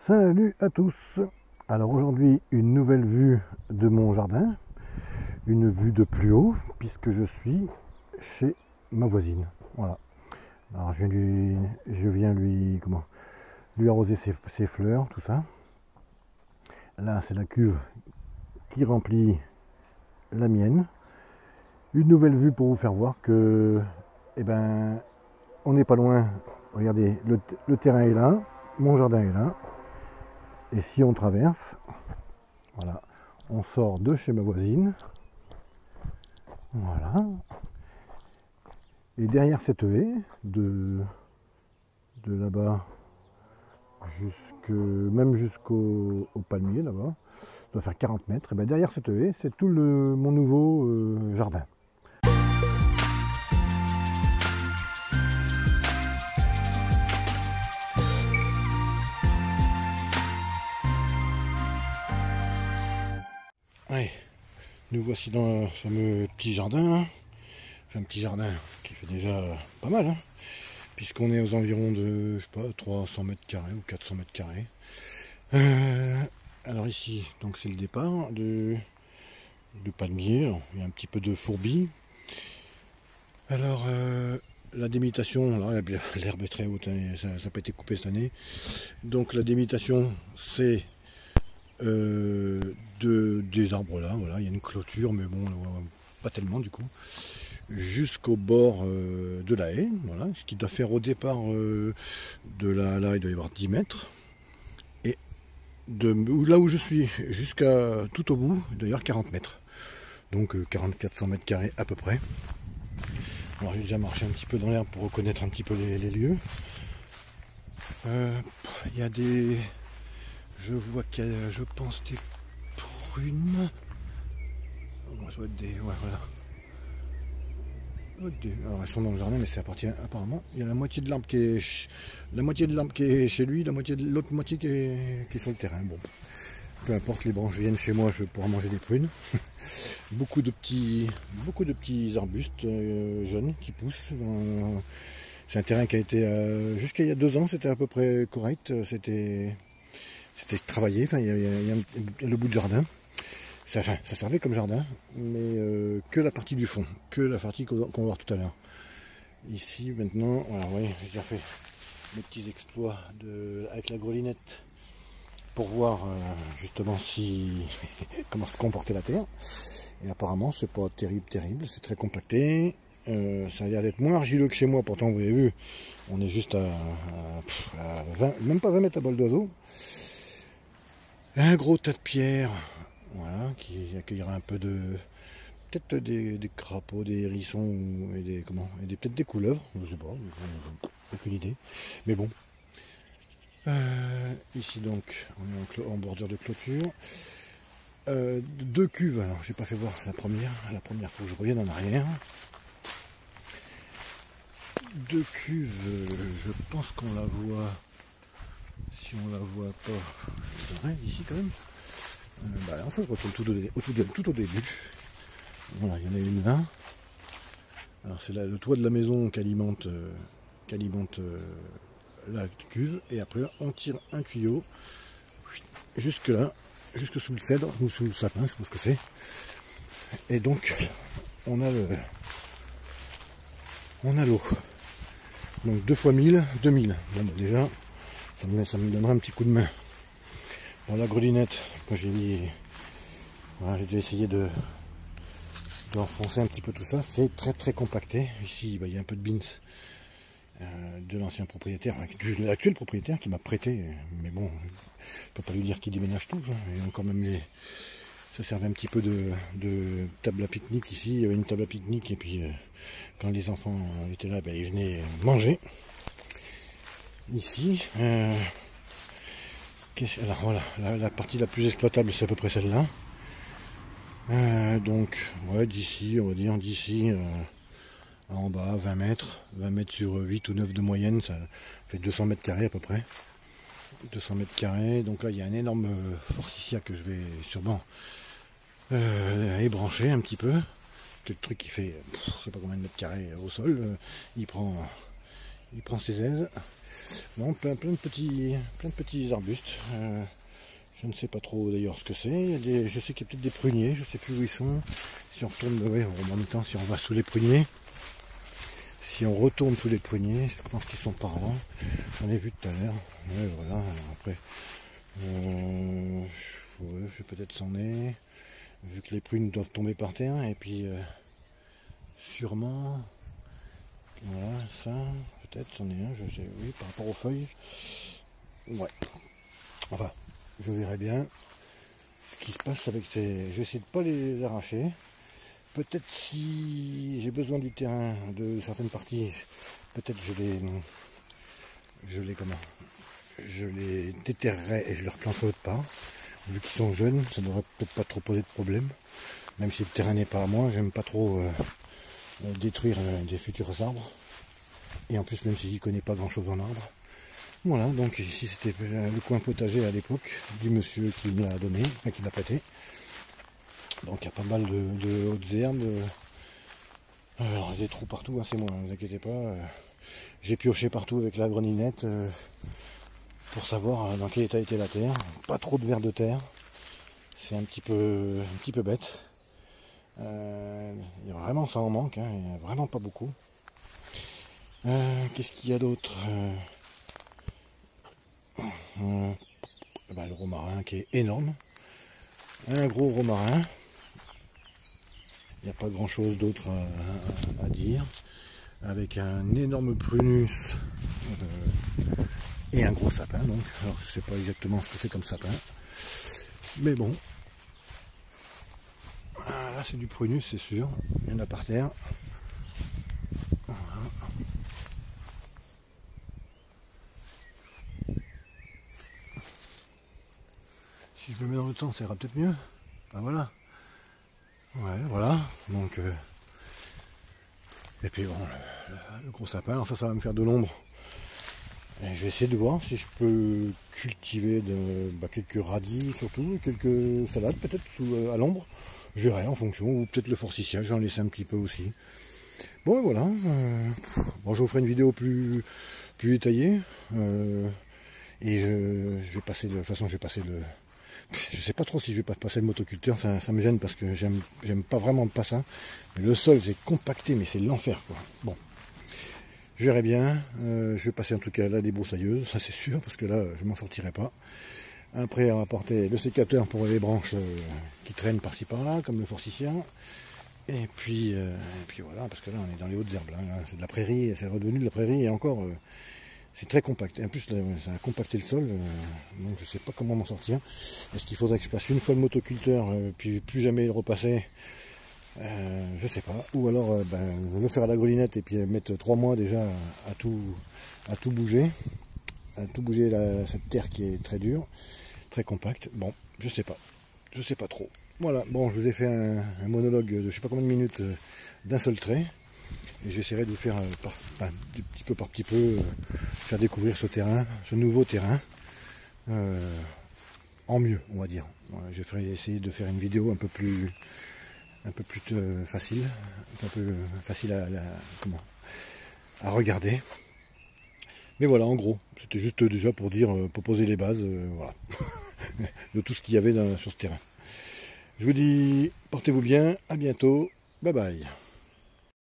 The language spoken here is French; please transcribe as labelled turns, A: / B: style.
A: Salut à tous. Alors aujourd'hui une nouvelle vue de mon jardin, une vue de plus haut puisque je suis chez ma voisine. Voilà. Alors je viens lui arroser ses fleurs, tout ça. Là c'est la cuve qui remplit la mienne. Une nouvelle vue pour vous faire voir que on n'est pas loin. Regardez, le terrain est là, mon jardin est là. Et si on traverse, voilà, on sort de chez ma voisine, voilà, et derrière cette haie, de là-bas, même jusqu'au palmier, là-bas, ça doit faire 40 mètres, et bien derrière cette haie, c'est tout mon nouveau jardin. Ouais, nous voici dans le fameux petit jardin, hein. Enfin, un petit jardin qui fait déjà pas mal, hein, puisqu'on est aux environs de, je sais pas, 300 mètres carrés ou 400 mètres carrés. Alors ici, donc c'est le départ de palmier. Alors, il y a un petit peu de fourbi. Alors la délimitation, là l'herbe est très haute, hein, ça n'a pas été coupé cette année. Donc la délimitation, c'est des arbres là, voilà, il y a une clôture, mais bon, pas tellement du coup, jusqu'au bord de la haie, voilà, ce qui doit faire au départ de là, il doit y avoir 10 mètres, et là où je suis jusqu'à tout au bout, il doit y avoir 40 mètres, donc 400 mètres carrés à peu près. Alors j'ai déjà marché un petit peu dans l'herbe pour reconnaître un petit peu les lieux. Il y a des... Je vois qu'il y a, je pense, des prunes. Ça doit être des... Ouais, voilà. Alors elles sont dans le jardin, mais c'est apparemment. Il y a la moitié de l'arbre qui est chez lui, l'autre moitié qui est sur le terrain. Bon, peu importe, les branches viennent chez moi, je vais pouvoir manger des prunes. beaucoup de petits arbustes jeunes qui poussent. C'est un terrain qui a été jusqu'à il y a 2 ans, c'était à peu près correct. C'était travaillé. Enfin, il y a le bout de jardin. Ça servait comme jardin, mais que la partie du fond, que la partie qu'on va voir tout à l'heure. Ici, maintenant, voilà, vous voyez, j'ai déjà fait mes petits exploits avec la grelinette pour voir justement comment se comportait la terre. Et apparemment, c'est pas terrible, c'est très compacté. Ça a l'air d'être moins argileux que chez moi, pourtant, vous avez vu, on est juste à 20, même pas 20 mètres à vol d'oiseau. Un gros tas de pierres. Voilà, qui accueillera un peu peut-être des crapauds, des hérissons et peut-être des couleuvres, je sais pas, aucune idée. Mais bon. Ici donc, on est en bordure de clôture. 2 cuves, alors j'ai pas fait voir la première faut que je revienne en arrière. 2 cuves, je pense qu'on la voit. Si on la voit pas, c'est vrai, ici quand même. Il faut que je retourne tout au début. Voilà, il y en a une là. Alors c'est le toit de la maison qui alimente la cuve. Et après on tire un tuyau jusque là, jusque sous le cèdre ou sous le sapin, je pense que c'est. Et donc on a l'eau. Donc 2 fois 1000, 2000. Bon déjà, ça me donnera un petit coup de main. Bon, la grelinette, quand j'ai mis, voilà, j'ai déjà essayé d'enfoncer un petit peu tout ça, c'est très compacté. Ici, il y a un peu de beans de l'ancien propriétaire, de l'actuel propriétaire qui m'a prêté, mais bon, je ne peux pas lui dire qu'il déménage tout, hein. Et donc quand même ça servait un petit peu de table à pique-nique ici, il y avait une table à pique-nique, et puis quand les enfants étaient là, ils venaient manger. Ici, alors voilà, la partie la plus exploitable, c'est à peu près celle-là. Donc, ouais, d'ici, on va dire, en bas, 20 mètres sur 8 ou 9 de moyenne, ça fait 200 mètres carrés à peu près. 200 mètres carrés, donc là, il y a un énorme forsythia que je vais sûrement ébrancher un petit peu. Que le truc qui fait, je sais pas combien de mètres carrés au sol, il prend il prend ses aises. Bon, plein de petits arbustes. Je ne sais pas trop d'ailleurs ce que c'est. Je sais qu'il y a peut-être des pruniers, je ne sais plus où ils sont. Si on retourne, ouais, en même temps, si on va sous les pruniers, si on retourne sous les pruniers, je pense qu'ils sont par là. J'en ai vu tout à l'heure. Ouais, voilà. Après, peut-être s'en est, vu que les prunes doivent tomber par terre. Et puis, sûrement, voilà, ça, peut-être c'en est un, je sais, oui, par rapport aux feuilles. Ouais. Enfin, je verrai bien ce qui se passe avec ces... Je vais essayer de ne pas les arracher. Peut-être si j'ai besoin du terrain de certaines parties, peut-être je les déterrerai et je les replanterai autre part. Vu qu'ils sont jeunes, ça ne devrait peut-être pas trop poser de problème. Même si le terrain n'est pas à moi, j'aime pas trop détruire des futurs arbres. Et en plus, même si j'y connais pas grand chose en arbre. Voilà, donc ici c'était le coin potager à l'époque du monsieur qui me l'a donné, enfin qui m'a prêté. Donc il y a pas mal de hautes herbes. Alors des trous partout, hein, c'est moi, ne vous inquiétez pas. J'ai pioché partout avec la greninette pour savoir dans quel état était la terre. Pas trop de vers de terre. C'est un petit peu bête. Il y a vraiment ça en manque, hein, il n'y a vraiment pas beaucoup. Qu'est-ce qu'il y a d'autre? Le romarin qui est énorme. Un gros romarin. Il n'y a pas grand chose d'autre à dire. Avec un énorme prunus et un gros sapin. Donc, alors je ne sais pas exactement ce que c'est comme sapin. Mais bon. Là c'est du prunus, c'est sûr. Il y en a par terre. Voilà. Si je me mets dans le temps, ça ira peut-être mieux. Ben voilà. Ouais, voilà. Donc, et puis bon, le gros sapin, alors ça va me faire de l'ombre. Et je vais essayer de voir si je peux cultiver quelques radis surtout, quelques salades peut-être à l'ombre. Je verrai en fonction, ou peut-être le forsythia, j'en laisse un petit peu aussi. Bon voilà, bon, je vous ferai une vidéo plus détaillée. Et je vais passer de toute façon, je vais passer le... Je sais pas trop si je vais pas passer le motoculteur, ça me gêne parce que j'aime pas vraiment pas ça. Mais le sol c'est compacté, mais c'est l'enfer quoi. Bon, je verrai bien. Je vais passer en tout cas là des broussailleuses, ça c'est sûr, parce que là je m'en sortirai pas. Après on va apporter le sécateur pour les branches qui traînent par-ci par-là, comme le forsythia. Et puis voilà, parce que là on est dans les hautes herbes, là, c'est de la prairie, c'est redevenu de la prairie et encore... c'est très compact. Et en plus, ça a compacté le sol, donc je ne sais pas comment m'en sortir. Est-ce qu'il faudrait que je passe une fois le motoculteur, puis plus jamais le repasser? Je ne sais pas. Ou alors le faire à la grelinette et puis mettre 3 mois déjà à tout bouger. À tout bouger cette terre qui est très dure, très compacte. Bon, je sais pas. Je sais pas trop. Voilà, bon, je vous ai fait un monologue de je ne sais pas combien de minutes d'un seul trait. Et j'essaierai de vous faire petit peu par petit peu faire découvrir ce terrain, ce nouveau terrain en mieux, on va dire. Voilà, je ferai essayer de faire une vidéo un peu plus facile, un peu facile à regarder. Mais voilà, en gros, c'était juste déjà pour dire, pour poser les bases, voilà, de tout ce qu'il y avait sur ce terrain. Je vous dis, portez-vous bien, à bientôt, bye bye.